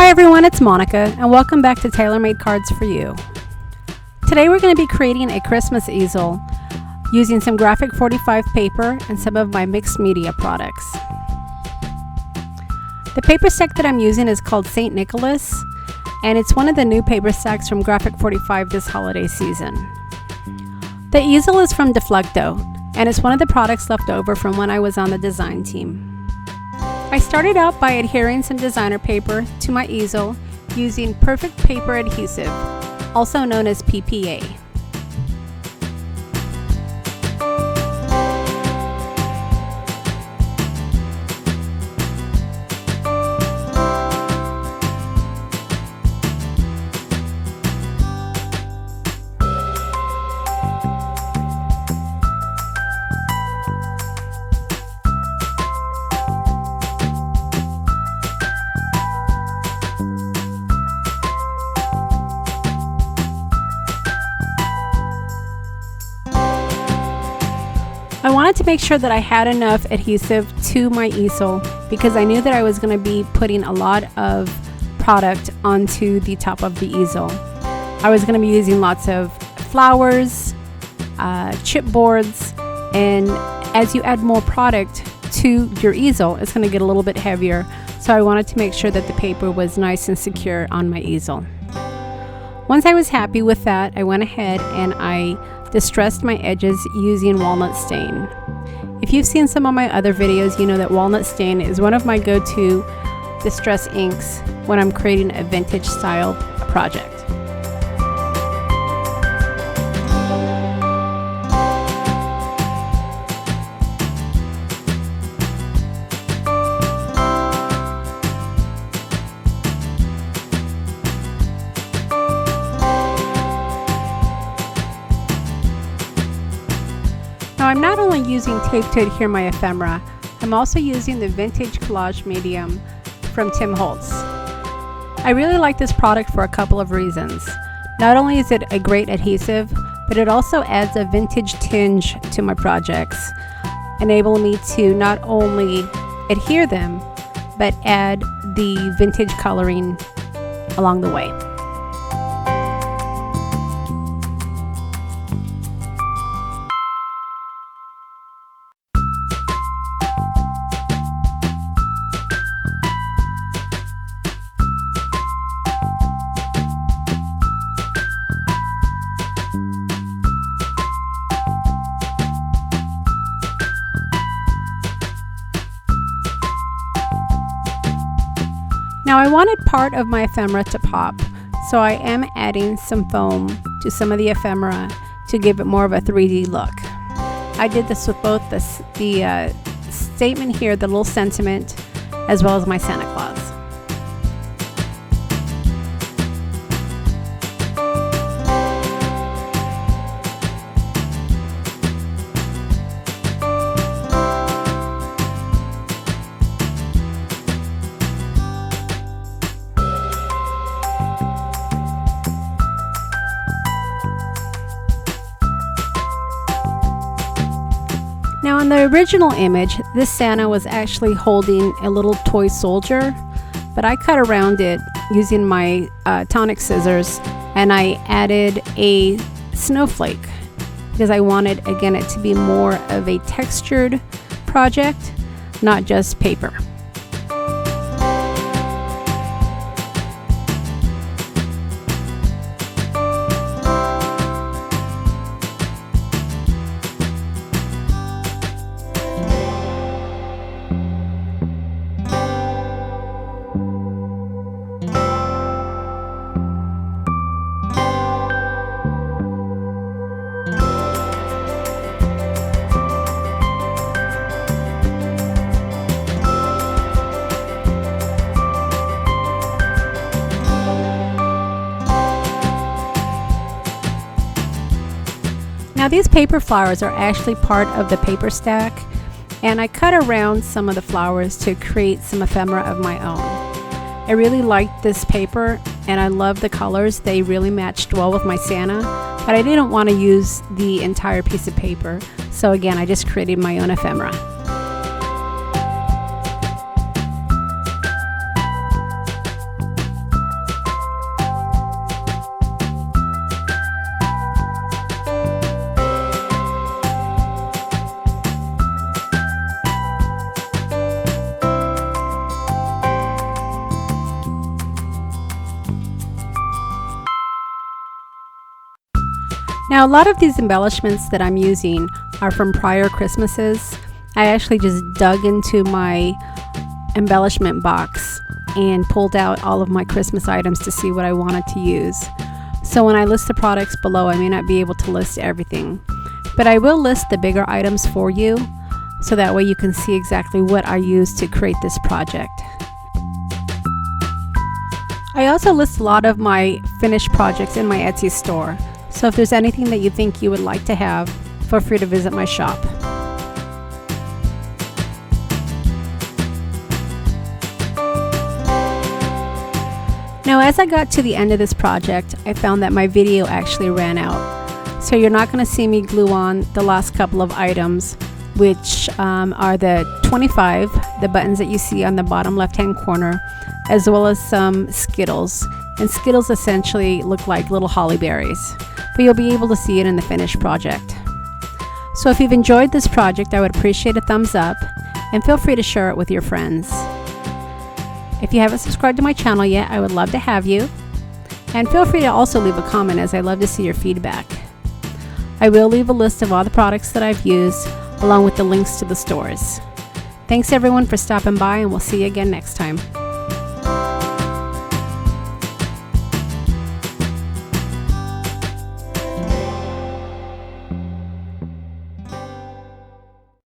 Hi everyone, it's Monica and welcome back to Tailor-Made Cards for You. Today we're going to be creating a Christmas easel using some graphic 45 paper and some of my mixed media products. The paper stack that I'm using is called St. Nicholas, and it's one of the new paper stacks from Graphic 45 this holiday season. The easel is from Deflecto, and it's one of the products left over from when I was on the design team. I started out by adhering some designer paper to my easel using perfect paper adhesive, also known as PPA. I wanted to make sure that I had enough adhesive to my easel because I knew that I was going to be putting a lot of product onto the top of the easel. I was going to be using lots of flowers, chipboards, and as you add more product to your easel, it's going to get a little bit heavier. So I wanted to make sure that the paper was nice and secure on my easel. Once I was happy with that, I went ahead and I distressed my edges using walnut stain. If you've seen some of my other videos, you know that walnut stain is one of my go-to distress inks when I'm creating a vintage style project. Now I'm not only using tape to adhere my ephemera, I'm also using the vintage collage medium from Tim Holtz. I really like this product for a couple of reasons. Not only is it a great adhesive, but it also adds a vintage tinge to my projects, enabling me to not only adhere them, but add the vintage coloring along the way. Now I wanted part of my ephemera to pop, so I am adding some foam to some of the ephemera to give it more of a 3D look. I did this with both the statement here, the little sentiment, as well as my Santa Claus. Now in the original image, this Santa was actually holding a little toy soldier, but I cut around it using my tonic scissors and I added a snowflake because I wanted, again, it to be more of a textured project, not just paper. Now these paper flowers are actually part of the paper stack, and I cut around some of the flowers to create some ephemera of my own. I really liked this paper and I love the colors. They really matched well with my Santa, but I didn't want to use the entire piece of paper, so again I just created my own ephemera. Now, a lot of these embellishments that I'm using are from prior Christmases. I actually just dug into my embellishment box and pulled out all of my Christmas items to see what I wanted to use. So when I list the products below, I may not be able to list everything, but I will list the bigger items for you, so that way you can see exactly what I used to create this project. I also list a lot of my finished projects in my Etsy store, so if there's anything that you think you would like to have, feel free to visit my shop. Now, as I got to the end of this project, I found that my video actually ran out. So you're not going to see me glue on the last couple of items, which are the 25, the buttons that you see on the bottom left-hand corner, as well as some Skittles. And Skittles essentially look like little holly berries, but you'll be able to see it in the finished project. So if you've enjoyed this project, I would appreciate a thumbs up, and feel free to share it with your friends. If you haven't subscribed to my channel yet, I would love to have you. And feel free to also leave a comment, as I love to see your feedback. I will leave a list of all the products that I've used, along with the links to the stores. Thanks everyone for stopping by, and we'll see you again next time.